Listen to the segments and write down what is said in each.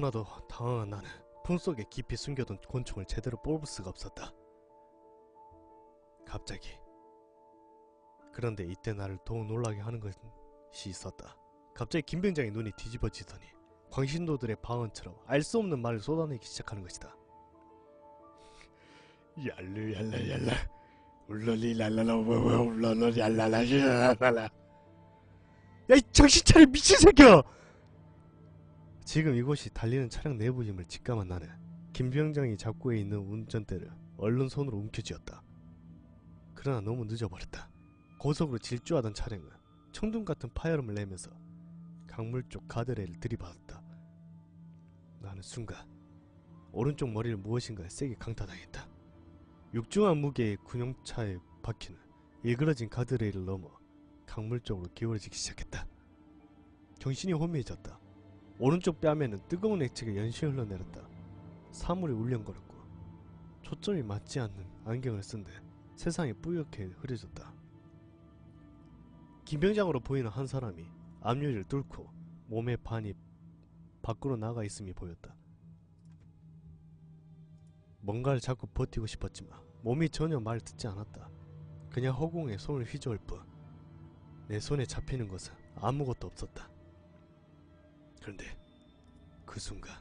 너무나도 당황한 나는 품속에 깊이 숨겨둔 곤충을 제대로 뽑을 수가 없었다. 갑자기. 그런데 이때 나를 더욱 놀라게 하는 것이 있었다. 갑자기 김병장의 눈이 뒤집어지더니 광신도들의 방언처럼 알 수 없는 말을 쏟아내기 시작하는 것이다. 얄르얄라얄라 울러리랄라라 울러리얄라랄라. 야, 이 정신차려 미친 새끼야! 지금 이곳이 달리는 차량 내부임을 직감한 나는 김병장이 잡고 있는 운전대를 얼른 손으로 움켜쥐었다. 그러나 너무 늦어버렸다. 고속으로 질주하던 차량은 청둥같은 파열음을 내면서 강물 쪽 가드레일을 들이받았다. 나는 순간 오른쪽 머리를 무엇인가에 세게 강타당했다. 육중한 무게의 군용차에 박히는 일그러진 가드레일을 넘어 강물 쪽으로 기울어지기 시작했다. 정신이 혼미해졌다. 오른쪽 뺨에는 뜨거운 액체가 연시에 흘러내렸다. 사물이 울렁거렸고 초점이 맞지 않는 안경을 쓴 데 세상이 뿌옇게 흐려졌다. 김병장으로 보이는 한 사람이 앞유리를 뚫고 몸의 반이 밖으로 나가 있음이 보였다. 뭔가를 잡고 버티고 싶었지만 몸이 전혀 말을 듣지 않았다. 그냥 허공에 손을 휘저을 뿐 내 손에 잡히는 것은 아무것도 없었다. 그런데 그 순간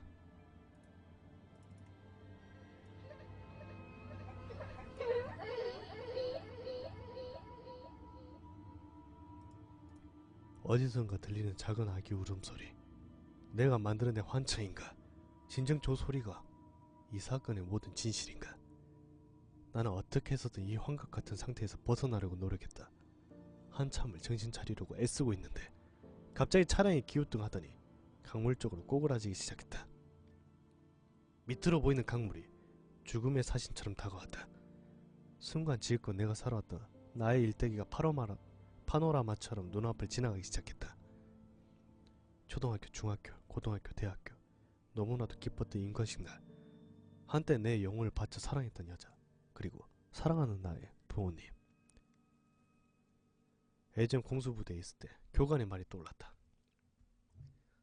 어디선가 들리는 작은 아기 울음소리. 내가 만들어낸 환청인가? 진정 저 소리가 이 사건의 모든 진실인가? 나는 어떻게 해서든 이 환각 같은 상태에서 벗어나려고 노력했다. 한참을 정신 차리려고 애쓰고 있는데 갑자기 차량이 기우뚱하더니 강물 쪽으로 꼬그라지기 시작했다. 밑으로 보이는 강물이 죽음의 사신처럼 다가왔다. 순간 지금껏 내가 살아왔던 나의 일대기가 파노라마처럼 눈앞을 지나가기 시작했다. 초등학교, 중학교, 고등학교, 대학교, 너무나도 기뻤던 인권식 날, 한때 내 영혼을 바쳐 사랑했던 여자, 그리고 사랑하는 나의 부모님. 예전 공수부대에 있을 때 교관의 말이 떠올랐다.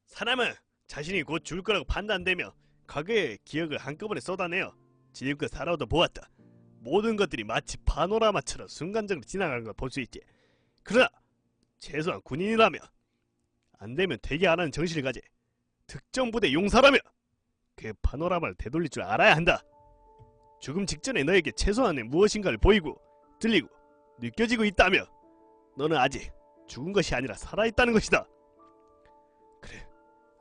사람은 자신이 곧 죽을 거라고 판단되며 과거의 기억을 한꺼번에 쏟아내어 지금껏 살아오다 보았다. 모든 것들이 마치 파노라마처럼 순간적으로 지나가는 걸 볼 수 있지. 그러나 최소한 군인이라면 안되면 되게 안 하는 정신을 가지 특정 부대 용사라면 그 파노라마를 되돌릴 줄 알아야 한다. 죽음 직전에 너에게 최소한의 무엇인가를 보이고 들리고 느껴지고 있다며 너는 아직 죽은 것이 아니라 살아있다는 것이다. 그래,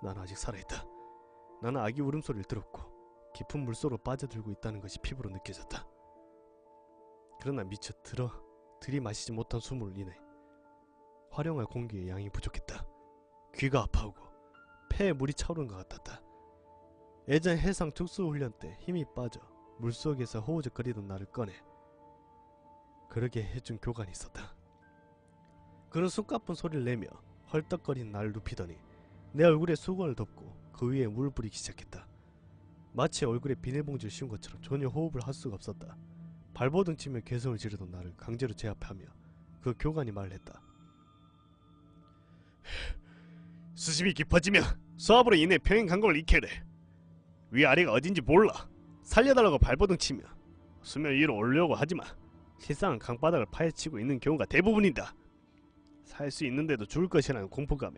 난 아직 살아있다. 나는 아기 울음소리를 들었고 깊은 물속으로 빠져들고 있다는 것이 피부로 느껴졌다. 그러나 미처 들이마시지 못한 숨으로 인해 활용할 공기의 양이 부족했다. 귀가 아파오고 폐에 물이 차오르는 것 같았다. 예전 해상 특수훈련 때 힘이 빠져 물속에서 허우적거리던 나를 꺼내 그러게 해준 교관이 있었다. 그는 숨가쁜 소리를 내며 헐떡거리는 나를 눕히더니 내 얼굴에 수건을 덮고 그 위에 물을 뿌리기 시작했다. 마치 얼굴에 비닐봉지를 씌운 것처럼 전혀 호흡을 할 수가 없었다. 발버둥 치며 괴성을 지르던 나를 강제로 제압하며 그 교관이 말을 했다. 수심이 깊어지면 수압으로 인해 평행 강공을 잃게 돼. 위아래가 어딘지 몰라. 살려달라고 발버둥 치며 수면 위로 오르려고 하지만 실상은 강바닥을 파헤치고 있는 경우가 대부분이다. 살 수 있는데도 죽을 것이라는 공포감에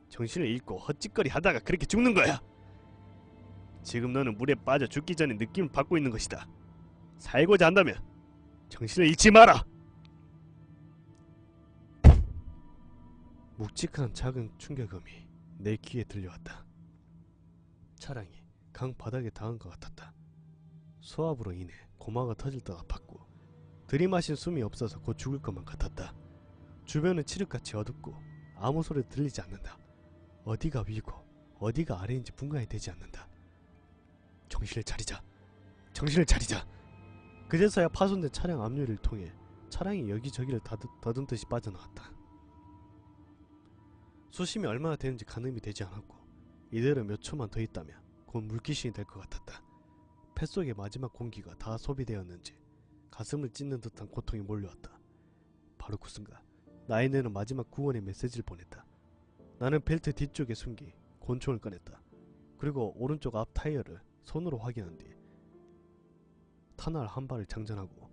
정신을 잃고 헛짓거리 하다가 그렇게 죽는 거야. 지금 너는 물에 빠져 죽기 전에 느낌을 받고 있는 것이다. 살고자 한다면 정신을 잃지 마라. 묵직한 작은 충격음이 내 귀에 들려왔다. 차량이 강 바닥에 닿은 것 같았다. 수압으로 인해 고마가 터질 듯 아팠고 들이마신 숨이 없어서 곧 죽을 것만 같았다. 주변은 칠흑같이 어둡고 아무 소리도 들리지 않는다. 어디가 위고 어디가 아래인지 분간이 되지 않는다. 정신을 차리자. 정신을 차리자. 그제서야 파손된 차량 앞유리를 통해 차량이 여기저기를 더듬듯이 빠져나왔다. 수심이 얼마나 되는지 가늠이 되지 않았고 이대로 몇 초만 더 있다면 곧 물귀신이 될 것 같았다. 뱃속의 마지막 공기가 다 소비되었는지 가슴을 찢는 듯한 고통이 몰려왔다. 바로 그 순간 나의 뇌는 마지막 구원의 메시지를 보냈다. 나는 벨트 뒤쪽에 숨기 권총을 꺼냈다. 그리고 오른쪽 앞 타이어를 손으로 확인한 뒤 터널 한 발을 장전하고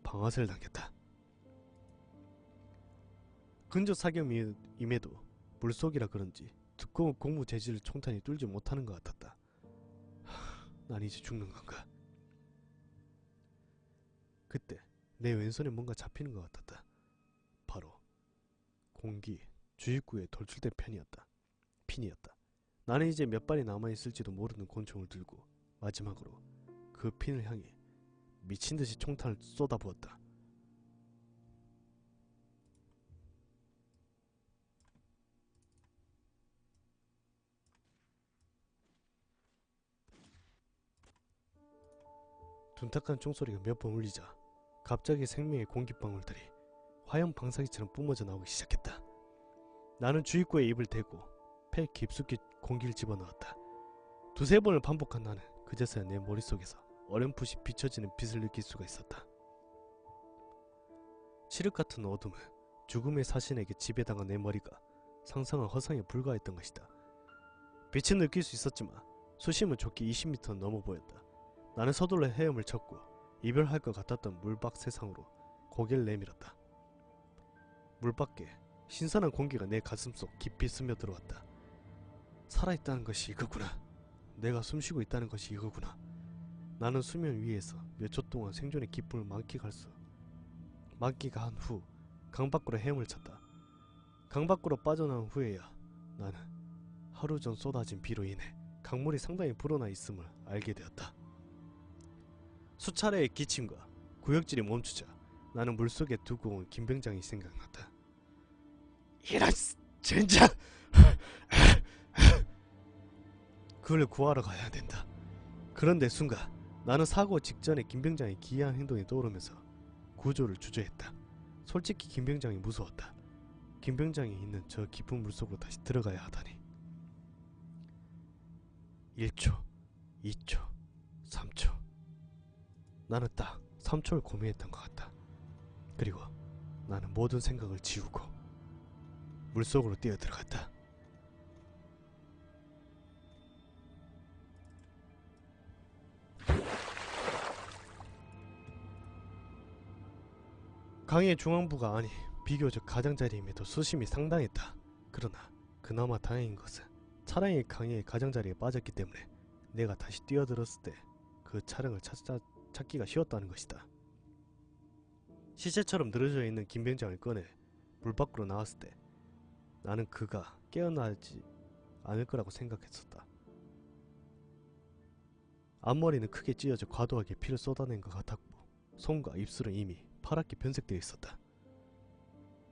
방아쇠를 당겼다. 근접 사격임에도 물속이라 그런지 두꺼운 고무 재질을 총탄이 뚫지 못하는 것 같았다. 난 이제 죽는 건가? 그때 내 왼손에 뭔가 잡히는 것 같았다. 바로 공기 주입구에 돌출된 핀이었다. 나는 이제 몇 발이 남아있을지도 모르는 권총을 들고 마지막으로 그 핀을 향해 미친듯이 총탄을 쏟아부었다. 둔탁한 총소리가 몇 번 울리자 갑자기 생명의 공기방울들이 화염 방사기처럼 뿜어져 나오기 시작했다. 나는 주입구에 입을 대고 폐 깊숙이 공기를 집어넣었다. 두세 번을 반복한 나는 그제서야 내 머릿속에서 어렴풋이 비춰지는 빛을 느낄 수가 있었다. 칠흑같은 어둠은 죽음의 사신에게 지배당한 내 머리가 상상한 허상에 불과했던 것이다. 빛은 느낄 수 있었지만 수심은 좋게 20m 넘어 보였다. 나는 서둘러 헤엄을 쳤고 이별할 것 같았던 물밖 세상으로 고개를 내밀었다. 물 밖에 신선한 공기가 내 가슴속 깊이 스며들어왔다. 살아있다는 것이 이거구나. 내가 숨쉬고 있다는 것이 이거구나. 나는 수면 위에서 몇 초 동안 생존의 기쁨을 만끽한 후 강 밖으로 헤엄을 쳤다. 강 밖으로 빠져나온 후에야 나는 하루 전 쏟아진 비로 인해 강물이 상당히 불어나 있음을 알게 되었다. 수차례의 기침과 구역질이 멈추자 나는 물속에 두고 온 김병장이 생각났다. 이런 젠장! 그를 구하러 가야 된다. 그런데 순간 나는 사고 직전에 김병장의 기이한 행동이 떠오르면서 구조를 주저했다. 솔직히 김병장이 무서웠다. 김병장이 있는 저 깊은 물속으로 다시 들어가야 하다니. 1초, 2초, 3초. 나는 딱 3초를 고민했던 것 같다. 그리고 나는 모든 생각을 지우고 물속으로 뛰어들어갔다. 강의 중앙부가 아니 비교적 가장자리임에도 수심이 상당했다. 그러나 그나마 다행인 것은 차량이 강의 가장자리에 빠졌기 때문에 내가 다시 뛰어들었을 때 그 차량을 찾기가 쉬웠다는 것이다. 시체처럼 늘어져 있는 김병장을 꺼내 물 밖으로 나왔을 때 나는 그가 깨어나지 않을 거라고 생각했었다. 앞머리는 크게 찢어져 과도하게 피를 쏟아낸 것 같았고 손과 입술은 이미 파랗게 변색되어 있었다.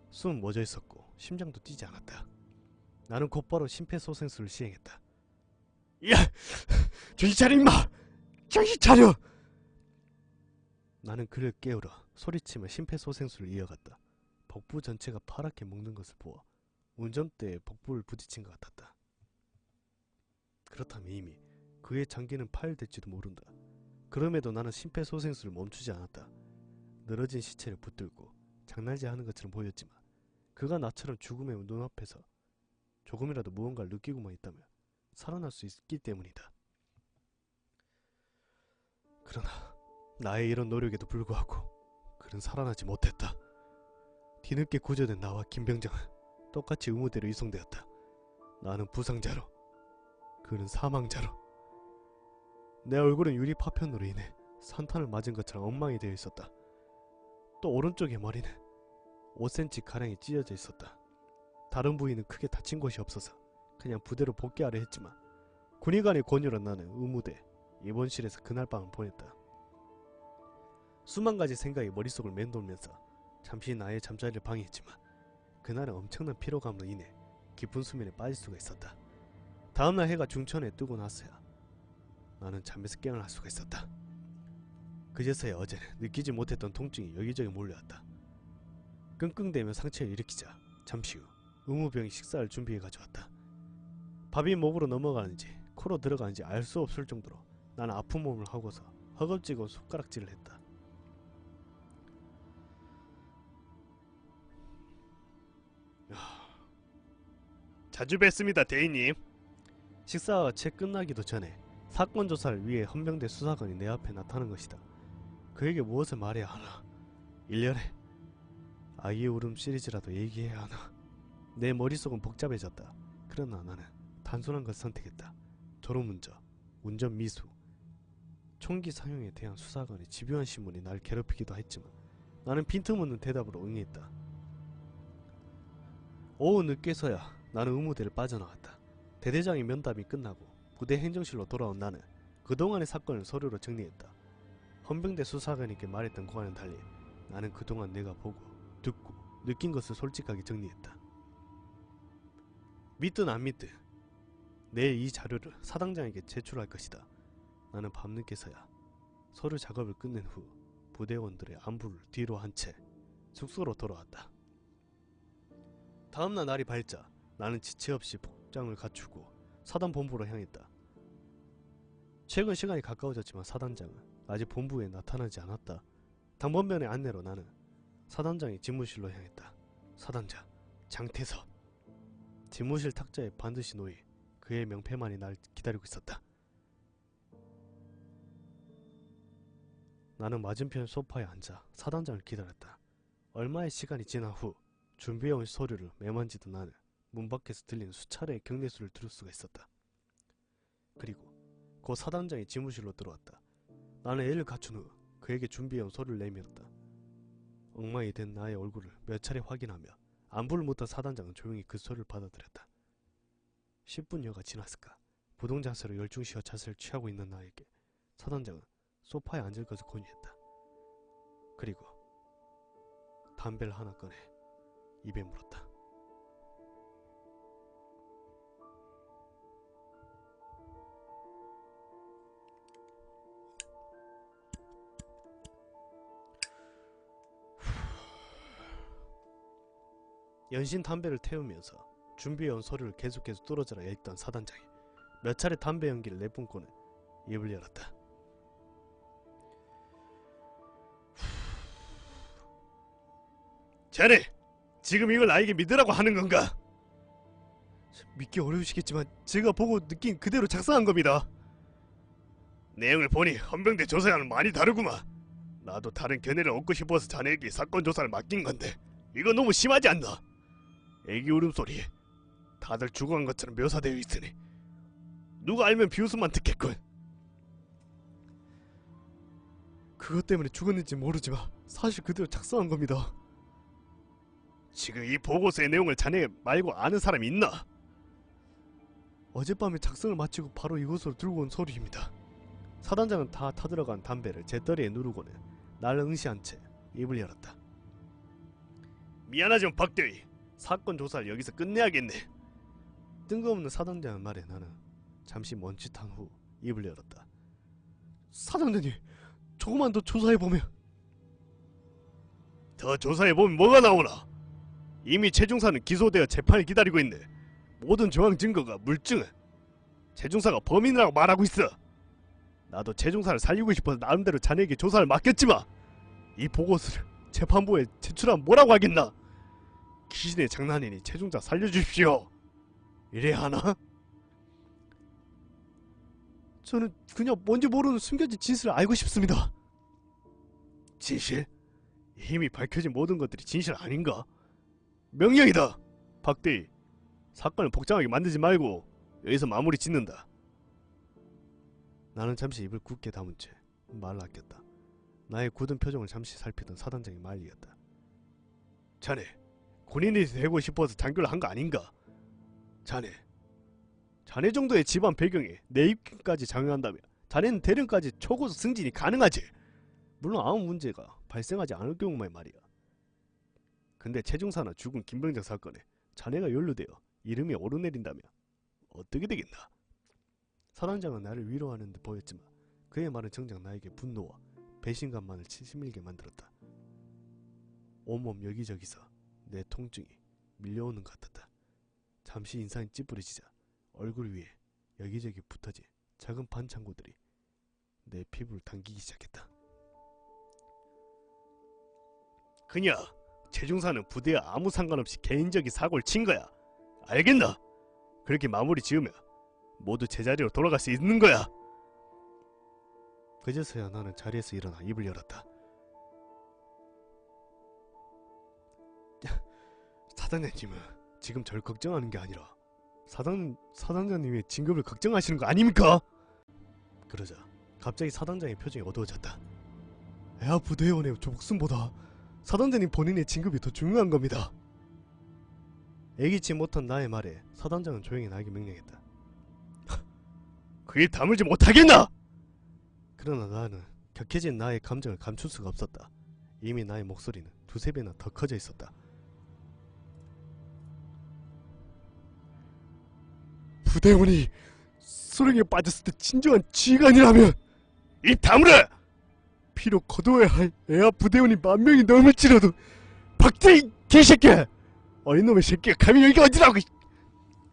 숨은 멎어 있었고 심장도 뛰지 않았다. 나는 곧바로 심폐소생술을 시행했다. 야! 정신 차려 임마! 정신 차려! 나는 그를 깨우러 소리치며 심폐소생술을 이어갔다. 복부 전체가 파랗게 먹는 것을 보아 운전대에 복부를 부딪힌 것 같았다. 그렇다면 이미 그의 장기는 파열될지도 모른다. 그럼에도 나는 심폐소생술을 멈추지 않았다. 늘어진 시체를 붙들고 장난질 하는 것처럼 보였지만 그가 나처럼 죽음의 눈앞에서 조금이라도 무언가를 느끼고만 있다면 살아날 수 있기 때문이다. 그러나 나의 이런 노력에도 불구하고 그는 살아나지 못했다. 뒤늦게 구조된 나와 김병장은 똑같이 의무대로 이송되었다. 나는 부상자로, 그는 사망자로. 내 얼굴은 유리 파편으로 인해 산탄을 맞은 것처럼 엉망이 되어 있었다. 또 오른쪽의 머리는 5cm가량이 찢어져 있었다. 다른 부위는 크게 다친 곳이 없어서 그냥 부대로 복귀하려 했지만 군의관의 권유로 나는 의무대 입원실에서 그날 밤을 보냈다. 수만 가지 생각이 머릿속을 맴돌면서 잠시 나의 잠자리를 방해했지만 그날은 엄청난 피로감으로 인해 깊은 수면에 빠질 수가 있었다. 다음날 해가 중천에 뜨고 나서야 나는 잠에서 깨어날 수가 있었다. 그제서야 어제는 느끼지 못했던 통증이 여기저기 몰려왔다. 끙끙대며 상처를 일으키자 잠시 후 의무병이 식사를 준비해 가져왔다. 밥이 목으로 넘어가는지 코로 들어가는지 알 수 없을 정도로 나는 아픈 몸을 하고서 허겁지겁 손가락질을 했다. 자주 뵙습니다, 대인님. 식사가 채 끝나기도 전에 사건 조사를 위해 헌병대 수사관이 내 앞에 나타난 것이다. 그에게 무엇을 말해야 하나? 1년에 아이의 울음 시리즈라도 얘기해야 하나? 내 머릿속은 복잡해졌다. 그러나 나는 단순한 것을 선택했다. 졸업문제, 운전 미수. 총기 사용에 대한 수사관의 집요한 신문이 날 괴롭히기도 했지만 나는 빈틈없는 대답으로 응했다. 오후 늦게서야 나는 의무대를 빠져나왔다. 대대장의 면담이 끝나고 부대 행정실로 돌아온 나는 그동안의 사건을 서류로 정리했다. 헌병대 수사관에게 말했던 것과는 달리 나는 그동안 내가 보고 듣고 느낀 것을 솔직하게 정리했다. 믿든 안 믿든 내일 이 자료를 사단장에게 제출할 것이다. 나는 밤늦게서야 서류 작업을 끝낸 후 부대원들의 안부를 뒤로 한 채 숙소로 돌아왔다. 다음날 날이 밝자 나는 지체 없이 복장을 갖추고 사단 본부로 향했다. 최근 시간이 가까워졌지만 사단장은 아직 본부에 나타나지 않았다. 당번변의 안내로 나는 사단장의 집무실로 향했다. 사단장 장태섭. 집무실 탁자에 반드시 놓이 그의 명패만이 날 기다리고 있었다. 나는 맞은편 소파에 앉아 사단장을 기다렸다. 얼마의 시간이 지난 후 준비해온 서류를 매만지던 나는 문 밖에서 들리는 수차례의 경례소리를 들을 수가 있었다. 그리고 곧 사단장이 집무실로 들어왔다. 나는 애를 갖춘 후 그에게 준비해온 서류를 내밀었다. 엉망이 된 나의 얼굴을 몇 차례 확인하며 안부를 묻던 사단장은 조용히 그 서류를 받아들였다. 10분여가 지났을까. 부동자세로 열중시어 자세를 취하고 있는 나에게 사단장은 소파에 앉을 것을 권유했다. 그리고 담배를 하나 꺼내 입에 물었다. 연신 담배를 태우면서 준비해온 서류를 계속해서 뚫어져라 읽던 사단장이 몇 차례 담배 연기를 내뿜고는 입을 열었다. 자네! 지금 이걸 나에게 믿으라고 하는 건가? 믿기 어려우시겠지만 제가 보고 느낀 그대로 작성한 겁니다. 내용을 보니 헌병대 조사와는 많이 다르구만. 나도 다른 견해를 얻고 싶어서 자네에게 사건 조사를 맡긴 건데 이건 너무 심하지 않나? 애기 울음소리에 다들 죽어간 것처럼 묘사되어 있으니 누가 알면 비웃음만 듣겠군. 그것 때문에 죽었는지 모르지만 사실 그대로 작성한 겁니다. 지금 이 보고서의 내용을 자네 말고 아는 사람이 있나? 어젯밤에 작성을 마치고 바로 이곳으로 들고 온 서류입니다. 사단장은 다 타들어간 담배를 제 떠리에 누르고는 날 응시한 채 입을 열었다. 미안하지만 박대위, 사건 조사를 여기서 끝내야겠네. 뜬금없는 사단장의 말에 나는 잠시 멈칫한 후 입을 열었다. 사장님, 조금만 더 조사해보면. 더 조사해보면 뭐가 나오나? 이미 최중사는 기소되어 재판을 기다리고 있네. 모든 정황 증거가 물증은 최중사가 범인이라고 말하고 있어. 나도 최중사를 살리고 싶어서 나름대로 자네에게 조사를 맡겼지만 이 보고서를 재판부에 제출하면 뭐라고 하겠나? 귀신의 장난이니 최중사 살려주십시오. 이래야 하나? 저는 그냥 뭔지 모르는 숨겨진 진실을 알고 싶습니다. 진실? 이미 밝혀진 모든 것들이 진실 아닌가? 명령이다! 박대위, 사건을 복잡하게 만들지 말고 여기서 마무리 짓는다. 나는 잠시 입을 굳게 다문 채 말을 아꼈다. 나의 굳은 표정을 잠시 살피던 사단장이 말이었다. 자네, 군인이 되고 싶어서 장교를 한 거 아닌가? 자네 정도의 집안 배경에 내 입김까지 장용한다면 자네는 대령까지 초고속 승진이 가능하지. 물론 아무 문제가 발생하지 않을 경우만 말이야. 근데 최중사나 죽은 김병장 사건에 자네가 연루되어 이름이 오르내린다면 어떻게 되겠나? 사단장은 나를 위로하는 듯 보였지만 그의 말은 정작 나에게 분노와 배신감만을 치밀게 만들었다. 온몸 여기저기서 내 통증이 밀려오는 것 같았다. 잠시 인상이 찌푸려지자 얼굴 위에 여기저기 붙어진 작은 반창고들이 내 피부를 당기기 시작했다. 그냥 최중사는 부대와 아무 상관없이 개인적인 사고를 친 거야. 알겠나? 그렇게 마무리 지으면 모두 제자리로 돌아갈 수 있는 거야. 그제서야 나는 자리에서 일어나 입을 열었다. 사단장님은 지금 절 걱정하는 게 아니라 사단장님의 진급을 걱정하시는 거 아닙니까? 그러자 갑자기 사단장의 표정이 어두워졌다. 에아 부대원의 목숨보다 사단장님 본인의 진급이 더 중요한 겁니다. 애기치 못한 나의 말에 사단장은 조용히 나에게 명령했다. 그게 다물지 못하겠나? 그러나 나는 격해진 나의 감정을 감출 수가 없었다. 이미 나의 목소리는 두세 배나 더 커져 있었다. 부대원이 소령에 빠졌을 때 진정한 지휘관이라면 입 다물어! 피로 거둬야 할 애아 부대원이 10,000명이 넘을지라도 박대희 개새끼야! 어린 놈의 새끼가 감히 여기가 어디라고!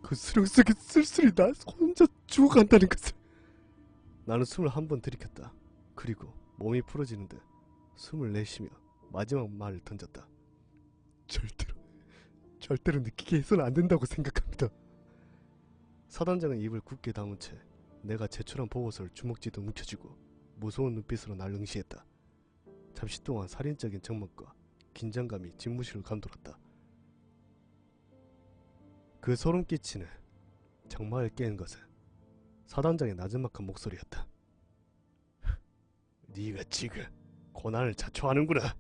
그 수령 속에 쓸쓸히 나 혼자 죽어간다는 것을. 나는 숨을 한 번 들이켰다. 그리고 몸이 풀어지는 듯 숨을 내쉬며 마지막 말을 던졌다. 절대로 느끼게 해서는 안 된다고 생각합니다. 사단장은 입을 굳게 다문 채 내가 제출한 보고서를 주먹쥐도 묵혀쥐고 무서운 눈빛으로 날 응시했다. 잠시 동안 살인적인 정막과 긴장감이 집무실을 감돌았다. 그 소름 끼치는 장막을 깨는 것은 사단장의 나지막한 목소리였다. 네가 지금 고난을 자초하는구나.